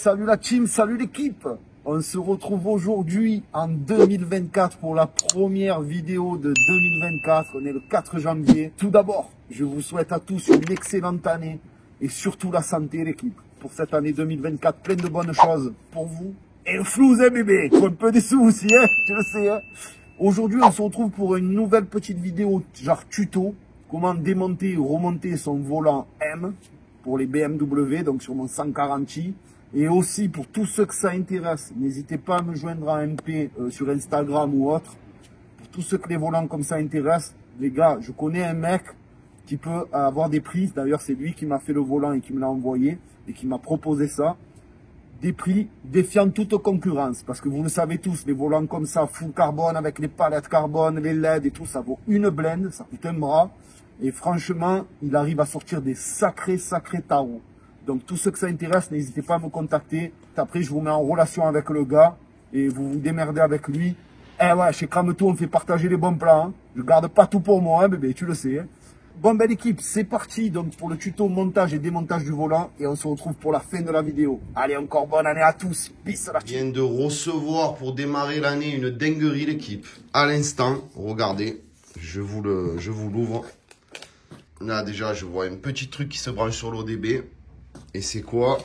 Salut la team, salut l'équipe. On se retrouve aujourd'hui en 2024 pour la première vidéo de 2024. On est le 4 janvier. Tout d'abord, je vous souhaite à tous une excellente année et surtout la santé l'équipe. Pour cette année 2024, plein de bonnes choses pour vous. Et le flouze, hein, bébé. Faut un peu des sous aussi, hein, tu le sais. Hein. Aujourd'hui, on se retrouve pour une nouvelle petite vidéo genre tuto. Comment démonter et remonter son volant M pour les BMW, donc sur mon 140i. Et aussi, pour tous ceux que ça intéresse, n'hésitez pas à me joindre en MP sur Instagram ou autre. Pour tous ceux que les volants comme ça intéressent, les gars, je connais un mec qui peut avoir des prix. D'ailleurs, c'est lui qui m'a fait le volant et qui me l'a envoyé et qui m'a proposé ça. Des prix défiant toute concurrence. Parce que vous le savez tous, les volants comme ça, full carbone, avec les palettes carbone, les LED et tout, ça vaut une blende, ça coûte un bras. Et franchement, il arrive à sortir des sacrés tarots. Donc, tous ceux que ça intéresse, n'hésitez pas à me contacter. Après, je vous mets en relation avec le gars et vous vous démerdez avec lui. Eh ouais, chez Crameto, on fait partager les bons plans. Hein. Je garde pas tout pour moi, hein, bébé, tu le sais. Hein. Bon, belle équipe, c'est parti donc pour le tuto montage et démontage du volant. Et on se retrouve pour la fin de la vidéo. Allez, encore bonne année à tous. Peace la team. Vient de recevoir pour démarrer l'année une dinguerie l'équipe. À l'instant, regardez, je vous l'ouvre. Là, déjà, je vois un petit truc qui se branche sur l'ODB. Et c'est quoi?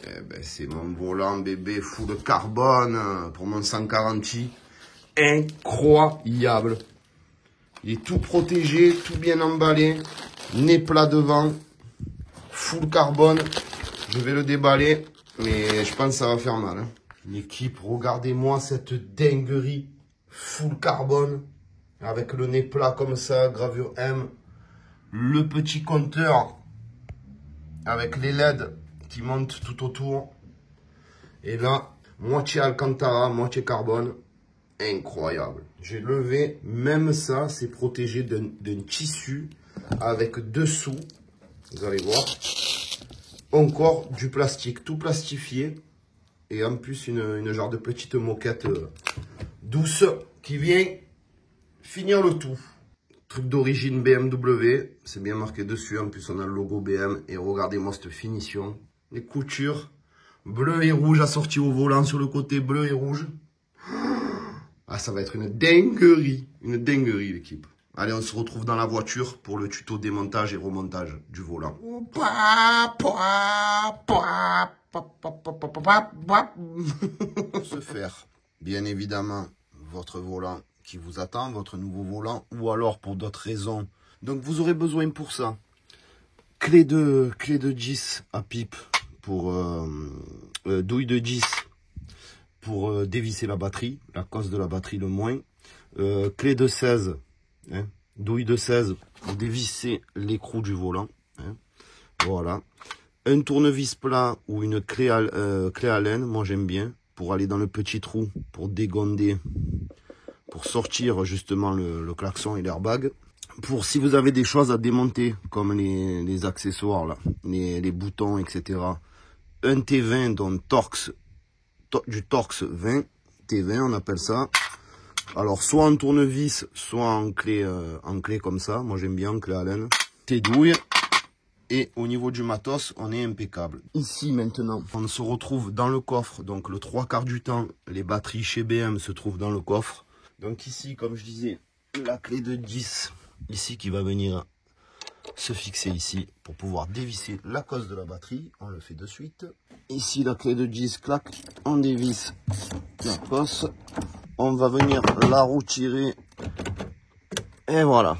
Eh ben, c'est mon volant bébé full carbone pour mon 140i. Incroyable. Il est tout protégé, tout bien emballé. Nez plat devant. Full carbone. Je vais le déballer. Mais je pense que ça va faire mal. Hein. L'équipe, regardez-moi cette dinguerie. Full carbone. Avec le nez plat comme ça. Gravure M. Le petit compteur. Avec les LED qui montent tout autour. Et là, moitié Alcantara, moitié carbone. Incroyable. J'ai levé, même ça, c'est protégé d'un tissu avec dessous. Vous allez voir. Encore du plastique, tout plastifié. Et en plus, une genre de petite moquette douce qui vient finir le tout. Truc d'origine BMW, c'est bien marqué dessus. En plus, on a le logo BM. Et regardez-moi cette finition. Les coutures bleu et rouge assorties au volant sur le côté bleu et rouge. Ah, ça va être une dinguerie l'équipe. Allez, on se retrouve dans la voiture pour le tuto démontage et remontage du volant. Se faire, bien évidemment, votre volant qui vous attend, votre nouveau volant, ou alors pour d'autres raisons. Donc vous aurez besoin pour ça, clé de 10 à pipe pour douille de 10 pour dévisser la batterie, la cosse de la batterie le moins, clé de 16, hein, douille de 16 pour dévisser l'écrou du volant, hein, voilà, un tournevis plat ou une clé à laine, moi j'aime bien, pour aller dans le petit trou, pour dégonder, pour sortir justement le klaxon et l'airbag. Pour si vous avez des choses à démonter, comme les accessoires, là, les boutons, etc. Un T20, donc du Torx 20, T20 on appelle ça. Alors soit en tournevis, soit en clé comme ça. Moi j'aime bien en clé à laine. T-douille. Et au niveau du matos, on est impeccable. Ici maintenant, on se retrouve dans le coffre. Donc le 3/4 du temps, les batteries chez BM se trouvent dans le coffre. Donc ici, comme je disais, la clé de 10, ici qui va venir se fixer ici pour pouvoir dévisser la cosse de la batterie. On le fait de suite. Ici la clé de 10, clac, on dévisse la cosse. On va venir la retirer. Et voilà.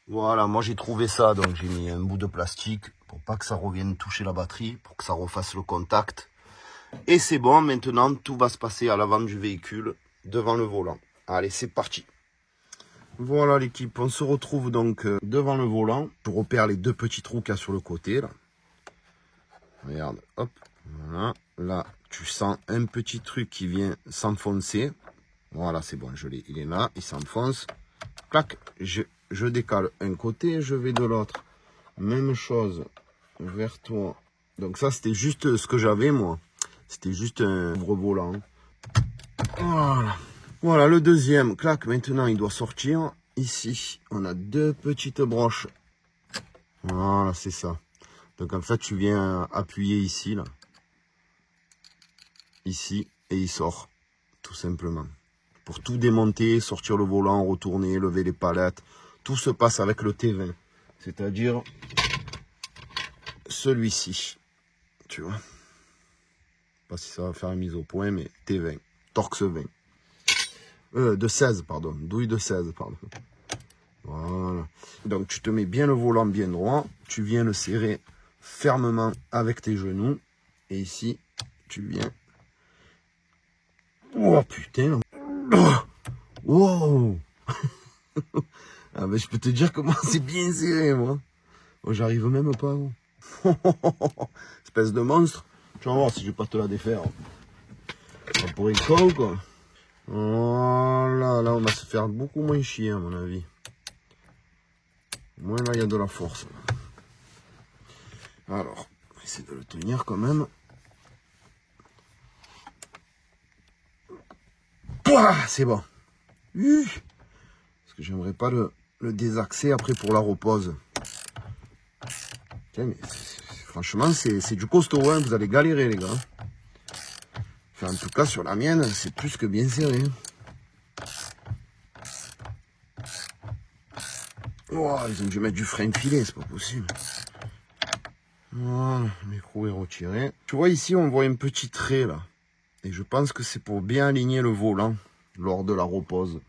Voilà, moi j'ai trouvé ça, donc j'ai mis un bout de plastique pour pas que ça revienne toucher la batterie, pour que ça refasse le contact. Et c'est bon, maintenant tout va se passer à l'avant du véhicule, devant le volant. Allez, c'est parti. Voilà l'équipe, on se retrouve donc devant le volant. Je repère les deux petits trous qu'il y a sur le côté là. Regarde, hop, voilà. Là, tu sens un petit truc qui vient s'enfoncer. Voilà, c'est bon, je l'ai, il est là, il s'enfonce. Clac, je décale un côté, je vais de l'autre. Même chose vers toi. Donc ça, c'était juste ce que j'avais moi. C'était juste un ouvre-volant. Voilà. Voilà, le deuxième, clac, maintenant il doit sortir. Ici, on a deux petites broches. Voilà, c'est ça. Donc en fait, tu viens appuyer ici, là. ici et il sort, tout simplement. Pour tout démonter, sortir le volant, retourner, lever les palettes, tout se passe avec le T20, c'est-à-dire celui-ci, tu vois. Pas si ça va faire une mise au point, mais T20, Torx 20. De 16, pardon, douille de 16, pardon. Voilà. Donc tu te mets bien le volant bien droit, tu viens le serrer fermement avec tes genoux, et ici, tu viens... Oh putain! Wow! Ah ben je peux te dire comment c'est bien serré, moi. Oh, j'arrive même pas. Espèce de monstre. Tu vas voir si je vais pas te la défaire. Ça pourrait être con, quoi. Voilà, là on va se faire beaucoup moins chier à mon avis. Moins là il y a de la force. Alors, on va essayer de le tenir quand même. C'est bon. Parce que j'aimerais pas le désaxer après pour la repose. Tiens, mais franchement c'est du costaud, hein. Vous allez galérer les gars. Enfin, en tout cas sur la mienne c'est plus que bien serré. Oh, ils ont dû mettre du frein filet, c'est pas possible. Voilà, le micro est retiré. Tu vois ici on voit un petit trait là. Et je pense que c'est pour bien aligner le volant lors de la repose.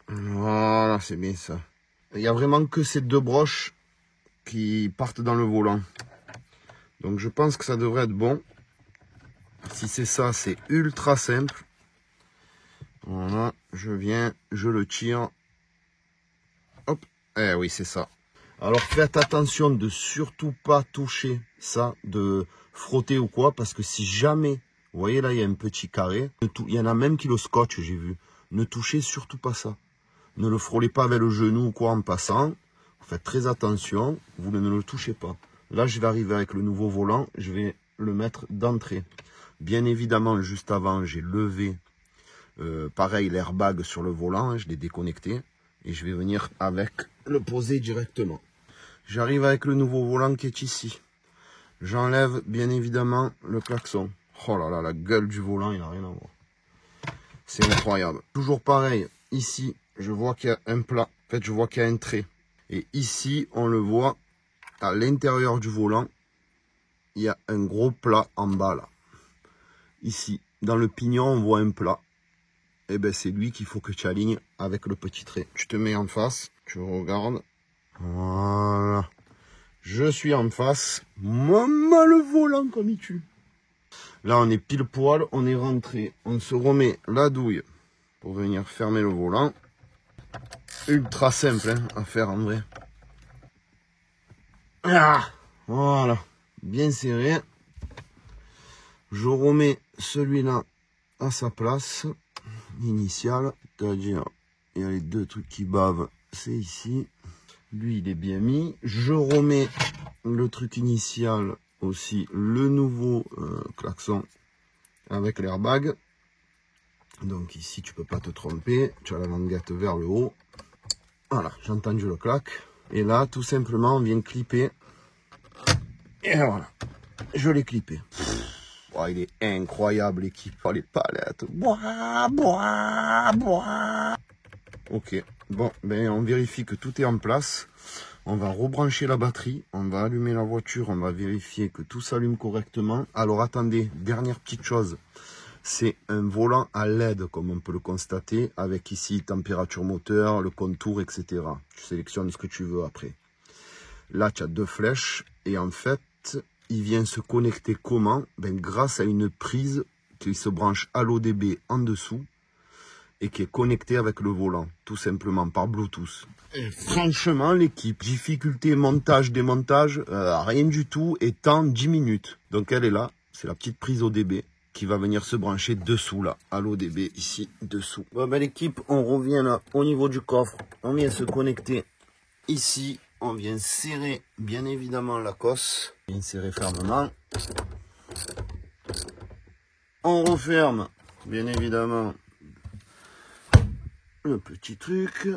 Voilà, c'est bien ça. Il n'y a vraiment que ces deux broches qui partent dans le volant. Donc je pense que ça devrait être bon. Si c'est ça, c'est ultra simple. Voilà, je viens, je le tire. Hop, eh oui, c'est ça. Alors faites attention de surtout pas toucher ça, de frotter ou quoi, parce que si jamais, vous voyez là, il y a un petit carré. Il y en a même qui le scotch, j'ai vu. Ne touchez surtout pas ça. Ne le frôlez pas avec le genou ou quoi en passant. Faites très attention, vous ne le touchez pas. Là, je vais arriver avec le nouveau volant, je vais le mettre d'entrée. Bien évidemment, juste avant, j'ai levé, pareil, l'airbag sur le volant, hein, je l'ai déconnecté. Et je vais venir avec le poser directement. J'arrive avec le nouveau volant qui est ici. J'enlève bien évidemment le klaxon. Oh là là, la gueule du volant, il n'y a rien à voir. C'est incroyable. Toujours pareil, ici, je vois qu'il y a un plat. En fait, je vois qu'il y a un trait. Et ici, on le voit, à l'intérieur du volant, il y a un gros plat en bas là. Ici, dans le pignon, on voit un plat. Et ben c'est lui qu'il faut que tu alignes avec le petit trait. Tu te mets en face, tu regardes. Voilà. Je suis en face. Maman, le volant comme il tue. Là, on est pile poil, on est rentré. On se remet la douille pour venir fermer le volant. Ultra simple hein, à faire en vrai. Ah, voilà. Bien serré. Je remets celui-là à sa place initiale. C'est-à-dire, il y a les deux trucs qui bavent. C'est ici. Lui, il est bien mis. Je remets le truc initial aussi, le nouveau klaxon avec l'airbag. Donc ici, tu peux pas te tromper. Tu as la languette vers le haut. Voilà, j'ai entendu le clac. Et là, tout simplement, on vient clipper. Et voilà, je l'ai clippé. Oh, il est incroyable, l'équipe. Oh, les palettes. Bois, bois, bois. Ok, bon, ben on vérifie que tout est en place. On va rebrancher la batterie. On va allumer la voiture. On va vérifier que tout s'allume correctement. Alors, attendez, dernière petite chose. C'est un volant à LED, comme on peut le constater, avec ici température moteur, le contour, etc. Tu sélectionnes ce que tu veux après. Là, tu as deux flèches. Et en fait, il vient se connecter comment? Ben, grâce à une prise qui se branche à l'ODB en dessous et qui est connectée avec le volant, tout simplement par Bluetooth. Et franchement, l'équipe, difficulté montage, démontage, rien du tout, et temps 10 minutes. Donc elle est là, c'est la petite prise ODB qui va venir se brancher dessous là, à l'ODB ici dessous. Bon ben l'équipe, on revient là au niveau du coffre, on vient se connecter ici. On vient serrer bien évidemment la cosse, bien serrer fermement. On referme bien évidemment le petit truc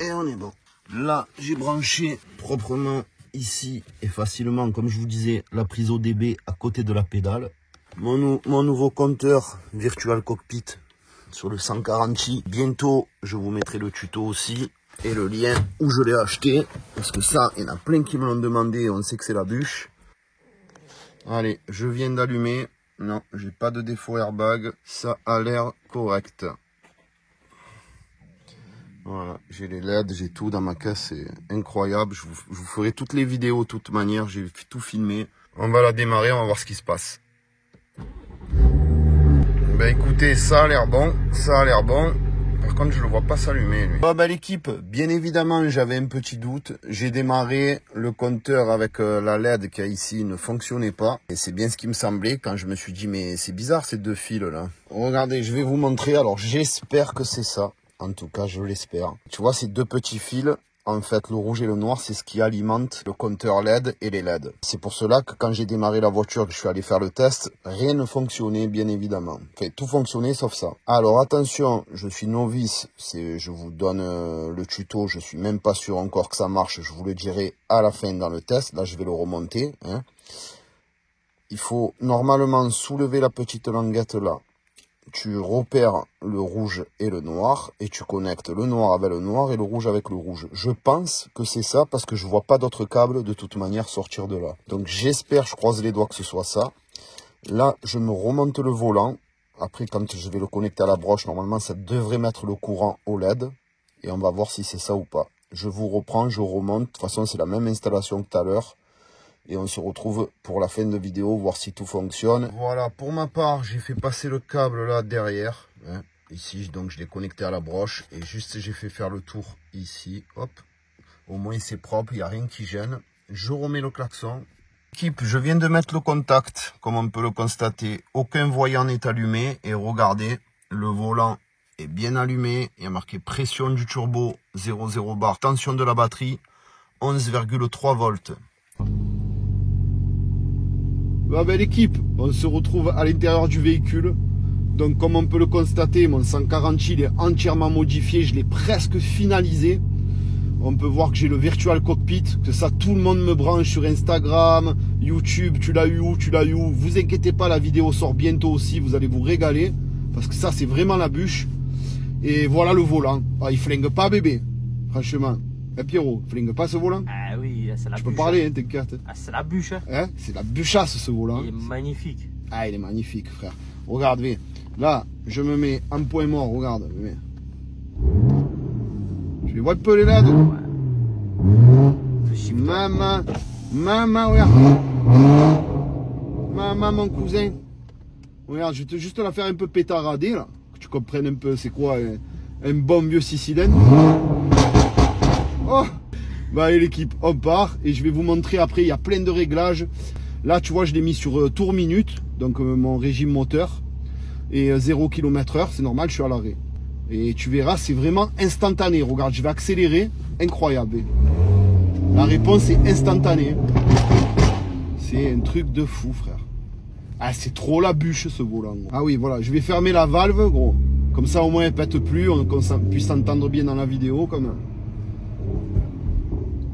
et on est bon. Là, j'ai branché proprement ici et facilement, comme je vous disais, la prise ODB à côté de la pédale. Mon nouveau compteur Virtual Cockpit sur le 140i. Bientôt, je vous mettrai le tuto aussi et le lien où je l'ai acheté. Parce que ça, il y en a plein qui me l'ont demandé et on sait que c'est la bûche. Allez, je viens d'allumer. Non, j'ai pas de défaut airbag. Ça a l'air correct. Voilà, j'ai les LED, j'ai tout dans ma caisse, c'est incroyable. Je vous ferai toutes les vidéos de toute manière, j'ai tout filmé. On va la démarrer, on va voir ce qui se passe. Ben écoutez, ça a l'air bon, ça a l'air bon. Par contre, je le vois pas s'allumer, lui. Ah ben l'équipe, bien évidemment, j'avais un petit doute. J'ai démarré, le compteur avec la LED qu'il y a ici ne fonctionnait pas. Et c'est bien ce qui me semblait quand je me suis dit, mais c'est bizarre ces deux fils là. Regardez, je vais vous montrer, alors j'espère que c'est ça. En tout cas, je l'espère. Tu vois, ces deux petits fils, en fait, le rouge et le noir, c'est ce qui alimente le compteur LED et les LED. C'est pour cela que quand j'ai démarré la voiture, que je suis allé faire le test, rien ne fonctionnait, bien évidemment. Enfin, tout fonctionnait sauf ça. Alors, attention, je suis novice. Je vous donne le tuto. Je suis même pas sûr encore que ça marche. Je vous le dirai à la fin dans le test. Là, je vais le remonter. Hein. Il faut normalement soulever la petite languette là. Tu repères le rouge et le noir et tu connectes le noir avec le noir et le rouge avec le rouge. Je pense que c'est ça parce que je vois pas d'autres câbles de toute manière sortir de là. Donc j'espère, je croise les doigts que ce soit ça. Là, je me remonte le volant. Après, quand je vais le connecter à la broche, normalement, ça devrait mettre le courant au LED. Et on va voir si c'est ça ou pas. Je vous reprends, je remonte. De toute façon, c'est la même installation que tout à l'heure. Et on se retrouve pour la fin de vidéo, voir si tout fonctionne. Voilà, pour ma part, j'ai fait passer le câble là derrière. Hein, ici, donc je l'ai connecté à la broche. Et juste, j'ai fait faire le tour ici. Hop. Au moins, c'est propre, il n'y a rien qui gêne. Je remets le klaxon. Équipe, je viens de mettre le contact, comme on peut le constater. Aucun voyant n'est allumé. Et regardez, le volant est bien allumé. Il y a marqué pression du turbo 0,0 bar. Tension de la batterie 11,3 volts. Bah ben l'équipe, on se retrouve à l'intérieur du véhicule. Donc comme on peut le constater, mon 140i il est entièrement modifié, je l'ai presque finalisé. On peut voir que j'ai le Virtual Cockpit, que ça tout le monde me branche sur Instagram, YouTube, tu l'as eu où, tu l'as eu où. Vous inquiétez pas, la vidéo sort bientôt aussi, vous allez vous régaler. Parce que ça c'est vraiment la bûche. Et voilà le volant. Ah, il flingue pas bébé, franchement. Eh Pierrot, flingue pas ce volant? Ah oui, c'est la bûche. Je peux parler, hein, t'inquiète. Ah, c'est la bûche. Hein, c'est la bûchasse ce volant. Il est magnifique. Ah, il est magnifique, frère. Regarde, là, je me mets en point mort, regarde. Tu les vois un peu les LED? Ouais. Maman, regarde. Maman, mon cousin. Regarde, je vais juste la faire un peu pétarader, là. Que tu comprennes un peu c'est quoi un bon vieux 6 cylindres. Oh, bah allez l'équipe, on part et je vais vous montrer après, il y a plein de réglages. Là tu vois je l'ai mis sur tour minute, donc mon régime moteur et 0 km/h, c'est normal, je suis à l'arrêt. Et tu verras, c'est vraiment instantané. Regarde, je vais accélérer, incroyable. La réponse est instantanée. C'est un truc de fou frère. Ah c'est trop la bûche ce volant. Ah oui voilà, je vais fermer la valve gros. Comme ça au moins elle pète plus, qu'on puisse s'entendre bien dans la vidéo comme.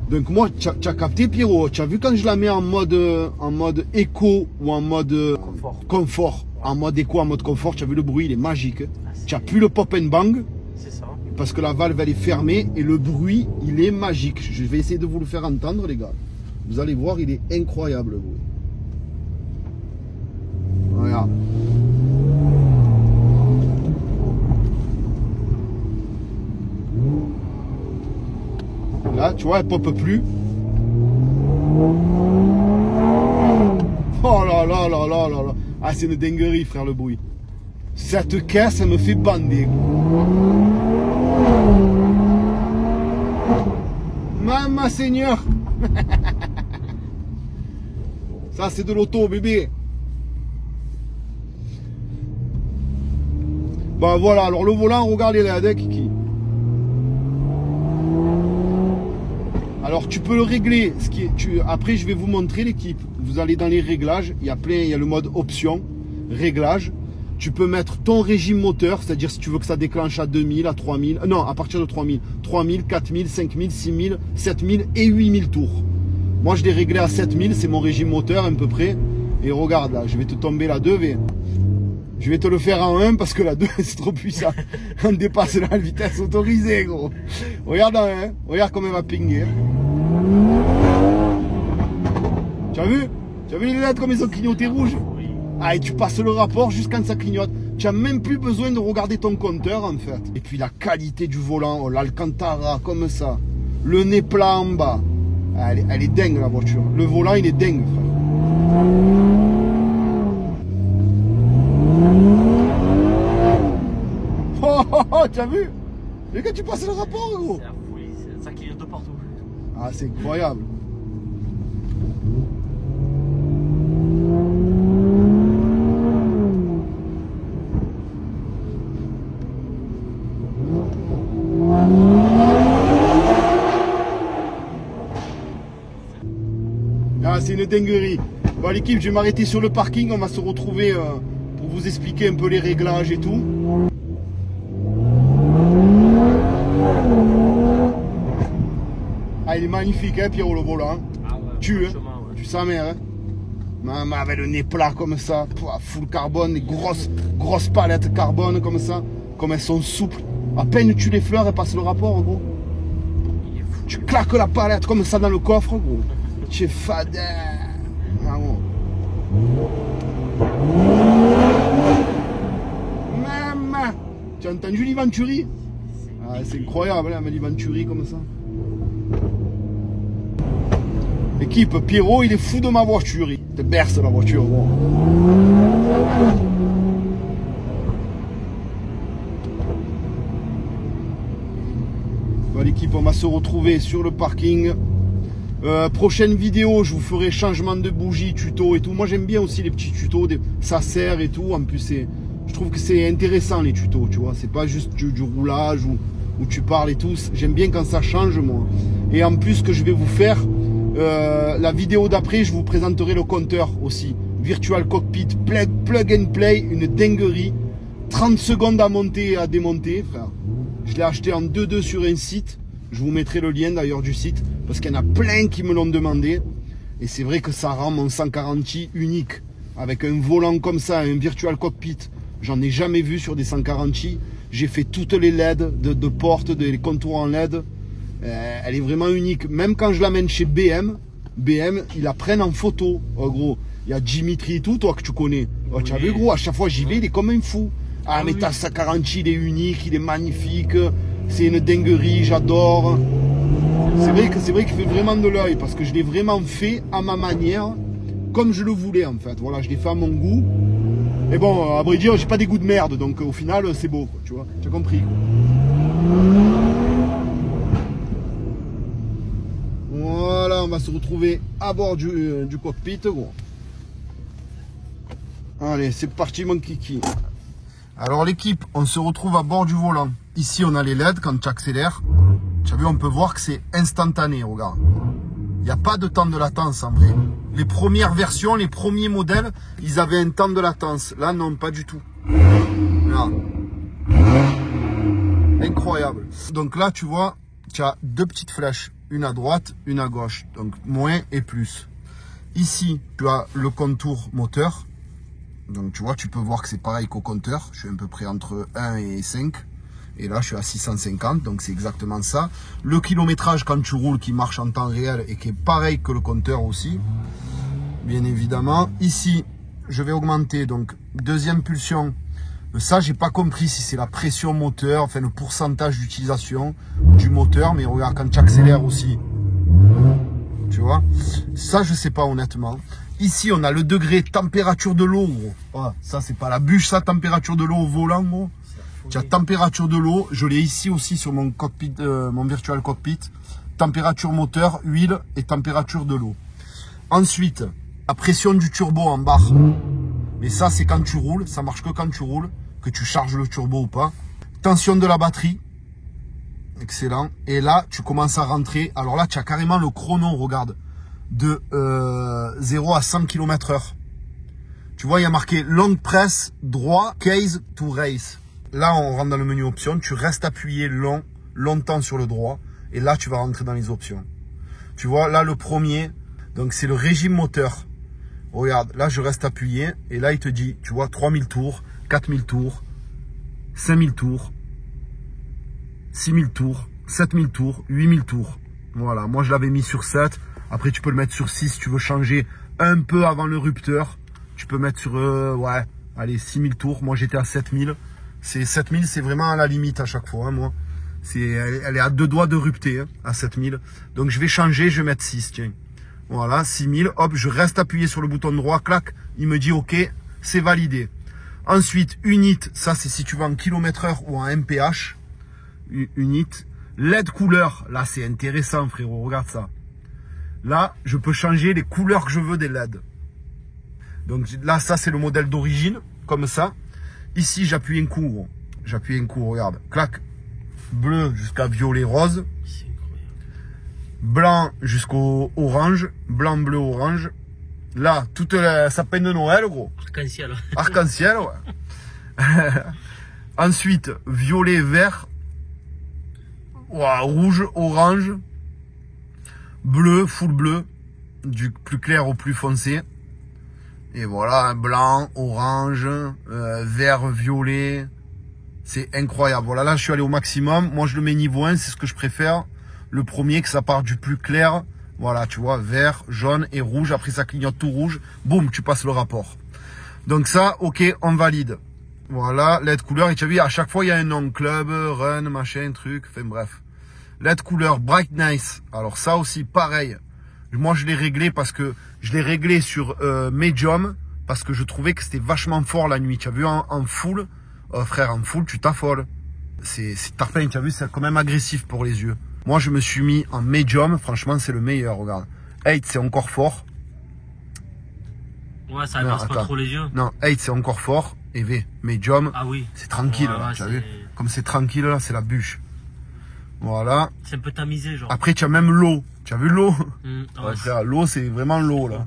Donc moi, tu as capté Pierrot, tu as vu quand je la mets en mode éco ou en mode confort. En mode éco, en mode confort, tu as vu le bruit, il est magique. Tu n'as plus le pop and bang. C'est ça. Parce que la valve elle est fermée et le bruit il est magique. Je vais essayer de vous le faire entendre les gars. Vous allez voir, il est incroyable le bruit. Regarde. Là, tu vois, elle pop plus. Oh là là là là là là. Ah, c'est une dinguerie, frère, le bruit. Cette caisse, elle me fait bander. Maman Seigneur. Ça, c'est de l'auto, bébé. Bah voilà, alors le volant, regardez les LED, Kiki. Alors tu peux le régler. Après je vais vous montrer l'équipe. Vous allez dans les réglages. Il y a le mode option, réglage. Tu peux mettre ton régime moteur, c'est-à-dire si tu veux que ça déclenche à 2000, à 3000. Non, à partir de 3000. 3000, 4000, 5000, 6000, 7000 et 8000 tours. Moi je l'ai réglé à 7000, c'est mon régime moteur à peu près. Et regarde là, je vais te tomber la 2, mais je vais te le faire en 1 parce que la 2 c'est trop puissant. On dépasse la vitesse autorisée, gros. Regarde en 1, regarde comme elle va pinguer. Tu as vu? Tu as vu les LED comme ils ont clignoté rouge? Ah, et tu passes le rapport jusqu'à quand ça clignote. Tu n'as même plus besoin de regarder ton compteur en fait. Et puis la qualité du volant, oh, l'Alcantara comme ça. Le nez plat en bas. Ah, elle est dingue la voiture. Le volant il est dingue, frère. Oh, oh, oh, tu as vu? Mais quand tu passes le rapport, gros. C'est la folie, ça clignote de partout. Ah, c'est incroyable. Ah, c'est une dinguerie. Bon, l'équipe, je vais m'arrêter sur le parking. On va se retrouver pour vous expliquer un peu les réglages et tout. Ah, il est magnifique, hein, Pierrot, le volant. Ah ouais, Tu, hein, ouais. tu sa mère, hein. Maman, avec le nez plat comme ça, full carbone, des grosses palettes carbone comme ça, comme elles sont souples. À peine tu les fleurs, elles passent le rapport, gros. Il est fou. Tu claques la palette comme ça dans le coffre, gros. Tu es fadin. Ah, gros. Maman, tu as entendu l'Iventuri? Ah, c'est incroyable, hein, l'Iventuri comme ça. Équipe, Pierrot, il est fou de ma voiture. Il te berce la voiture, gros. Bon, l'équipe, on va se retrouver sur le parking. Prochaine vidéo, je vous ferai changement de bougie, tuto et tout. Moi, j'aime bien aussi les petits tutos, ça sert et tout. En plus, je trouve que c'est intéressant les tutos, tu vois. C'est pas juste du roulage où tu parles et tout. J'aime bien quand ça change, moi. Et en plus, ce que je vais vous faire, la vidéo d'après, je vous présenterai le compteur aussi. Virtual Cockpit, plug and play, une dinguerie. 30 secondes à monter et à démonter, frère. Je l'ai acheté en 2.2 sur un site. Je vous mettrai le lien d'ailleurs du site. Parce qu'il y en a plein qui me l'ont demandé. Et c'est vrai que ça rend mon 140i unique. Avec un volant comme ça, un Virtual Cockpit. J'en ai jamais vu sur des 140i. J'ai fait toutes les LED de porte, les contours en LED. Elle est vraiment unique. Même quand je l'amène chez BM, ils la prennent en photo. Oh, gros, il y a Dimitri et tout, toi que tu connais. Oh, oui. Tu as vu, gros, à chaque fois j'y vais, il est comme un fou. Ah, mais oui. Ta 140i, il est unique, il est magnifique. C'est une dinguerie, j'adore. C'est vrai qu'il fait vraiment de l'œil parce que je l'ai vraiment fait à ma manière, comme je le voulais en fait. Voilà, je l'ai fait à mon goût. Et bon, à vrai dire, j'ai pas des goûts de merde, donc au final, c'est beau, quoi, tu vois. Tu as compris, quoi. Voilà, on va se retrouver à bord du cockpit, gros. Allez, c'est parti, mon kiki. Alors l'équipe, on se retrouve à bord du volant. Ici, on a les LED quand tu accélères. Tu as vu, on peut voir que c'est instantané, regarde. Il n'y a pas de temps de latence en vrai. Les premières versions, les premiers modèles, ils avaient un temps de latence. Là, non, pas du tout. Regarde. Incroyable. Donc là, tu vois, tu as deux petites flèches. Une à droite, une à gauche. Donc moins et plus. Ici, tu as le contour moteur. Donc tu vois, tu peux voir que c'est pareil qu'au compteur. Je suis à peu près entre 1 et 5. Et là, je suis à 650, donc c'est exactement ça. Le kilométrage quand tu roules qui marche en temps réel et qui est pareil que le compteur aussi, bien évidemment. Ici, je vais augmenter, donc deuxième pulsion. Ça, j'ai pas compris si c'est la pression moteur, enfin le pourcentage d'utilisation du moteur. Mais regarde, quand tu accélères aussi, tu vois. Ça, je sais pas honnêtement. Ici, on a le degré température de l'eau, gros. Oh, ça, c'est pas la bûche, ça, température de l'eau au volant, gros. Tu as température de l'eau, je l'ai ici aussi sur mon cockpit, mon Virtual Cockpit. Température moteur, huile et température de l'eau. Ensuite, la pression du turbo en barre. Mais ça, c'est quand tu roules, ça marche que quand tu roules, que tu charges le turbo ou pas. Tension de la batterie. Excellent. Et là, tu commences à rentrer. Alors là, tu as carrément le chrono, regarde, de 0 à 100 km/h. Tu vois, il y a marqué long press, droit, case to race. Là, on rentre dans le menu options. Tu restes appuyé longtemps sur le droit. Et là, tu vas rentrer dans les options. Tu vois, là, le premier, donc c'est le régime moteur. Regarde, là je reste appuyé et là il te dit, tu vois, 3000 tours, 4000 tours, 5000 tours, 6000 tours, 7000 tours, 8000 tours. Voilà, moi je l'avais mis sur 7. Après tu peux le mettre sur 6 si tu veux changer un peu avant le rupteur. Tu peux mettre sur, ouais, allez, 6000 tours. Moi j'étais à 7000. 7000, c'est vraiment à la limite à chaque fois, hein, moi. Elle est à 2 doigts de rupter, hein, à 7000. Donc je vais changer, je vais mettre 6, tiens. Voilà, 6000, hop, je reste appuyé sur le bouton droit, clac, il me dit OK, c'est validé. Ensuite, unit, ça c'est si tu vas en km/h ou en mph. Unit. LED couleur, là c'est intéressant frérot, regarde ça. Là, je peux changer les couleurs que je veux des LED. Donc là, ça c'est le modèle d'origine, comme ça. Ici, j'appuie un coup, regarde, clac. Bleu jusqu'à violet, rose. C'est incroyable. Blanc jusqu'au orange, blanc, bleu, orange. Là, toute la sapin de Noël, gros. Arc-en-ciel. Arc-en-ciel, ouais. Ensuite, violet, vert. Ouah, rouge, orange. Bleu, full bleu. Du plus clair au plus foncé. Et voilà, blanc, orange, vert, violet. C'est incroyable. Voilà, là, je suis allé au maximum. Moi, je le mets niveau 1, c'est ce que je préfère. Le premier, que ça part du plus clair. Voilà, tu vois, vert, jaune et rouge. Après, ça clignote tout rouge. Boum, tu passes le rapport. Donc ça, OK, on valide. Voilà, LED couleur. Et tu as vu, à chaque fois, il y a un nom. Club, run, machin, truc. Enfin, bref. LED couleur, brightness. Alors ça aussi, pareil. Moi, je l'ai réglé parce que je l'ai réglé sur medium. Parce que je trouvais que c'était vachement fort la nuit. Tu as vu, en full. Frère, en full, tu t'affoles. C'est tarpin, tu as vu, c'est quand même agressif pour les yeux. Moi, je me suis mis en medium. Franchement, c'est le meilleur, regarde. 8, c'est encore fort. Ouais, ça agresse pas trop les yeux. Non, 8, c'est encore fort. Et V, medium, ah oui, c'est tranquille, ouais, là, tu as vu. Comme c'est tranquille, là, c'est la bûche. Voilà. C'est un peu tamisé, genre. Après, tu as même l'eau. Tu as vu l'eau? Ouais, frère, l'eau, c'est vraiment l'eau, là.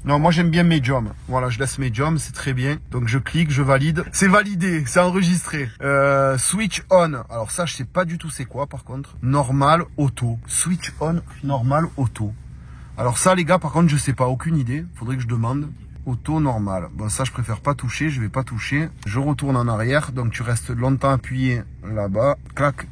Non, moi j'aime bien medium. Voilà, je laisse medium, c'est très bien. Donc je clique, je valide. C'est validé, c'est enregistré. Switch on. Alors ça, je sais pas du tout c'est quoi par contre. Normal, auto. Switch on, normal, auto. Alors ça, les gars, par contre, je sais pas, aucune idée. Faudrait que je demande. Auto, normal. Bon, ça, je préfère pas toucher. Je vais pas toucher. Je retourne en arrière. Donc tu restes longtemps appuyé là-bas. Clac.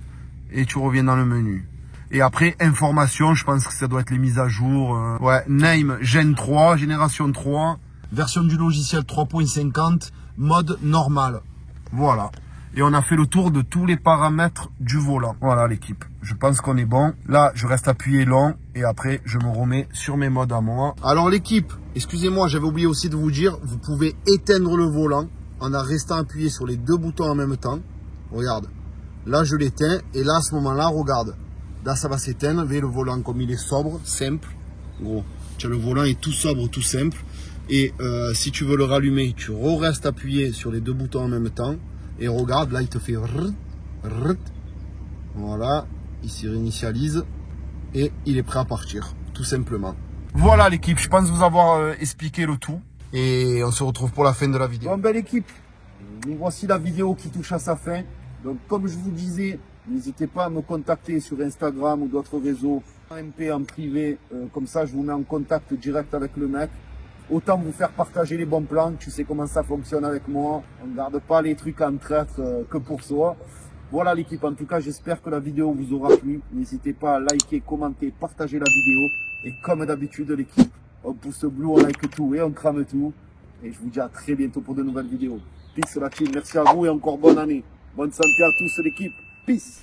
Et tu reviens dans le menu. Et après, information, je pense que ça doit être les mises à jour. Ouais, name, Gen 3, génération 3, version du logiciel 3.50, mode normal. Voilà. Et on a fait le tour de tous les paramètres du volant. Voilà l'équipe. Je pense qu'on est bon. Là, je reste appuyé long et après, je me remets sur mes modes à moi. Alors l'équipe, excusez-moi, j'avais oublié aussi de vous dire, vous pouvez éteindre le volant en restant appuyé sur les deux boutons en même temps. Regarde. Là, je l'éteins et là, à ce moment-là, regarde. Là, ça va s'éteindre. Vous voyez, le volant, comme il est sobre, simple. Gros, tu as le volant est tout sobre, tout simple. Et si tu veux le rallumer, tu restes appuyé sur les deux boutons en même temps. Et regarde, là, il te fait rrrt, rrrt. Voilà, il se réinitialise. Et il est prêt à partir, tout simplement. Voilà l'équipe, je pense vous avoir expliqué le tout. Et on se retrouve pour la fin de la vidéo. Bon, belle équipe, nous voici la vidéo qui touche à sa fin. Donc, comme je vous disais, n'hésitez pas à me contacter sur Instagram ou d'autres réseaux, MP en privé, comme ça je vous mets en contact direct avec le mec. Autant vous faire partager les bons plans, tu sais comment ça fonctionne avec moi. On ne garde pas les trucs en traître que pour soi. Voilà l'équipe, en tout cas j'espère que la vidéo vous aura plu. N'hésitez pas à liker, commenter, partager la vidéo. Et comme d'habitude l'équipe, on pouce bleu, on like tout et on crame tout. Et je vous dis à très bientôt pour de nouvelles vidéos. Peace la team, merci à vous et encore bonne année. Bonne santé à tous l'équipe. Peace.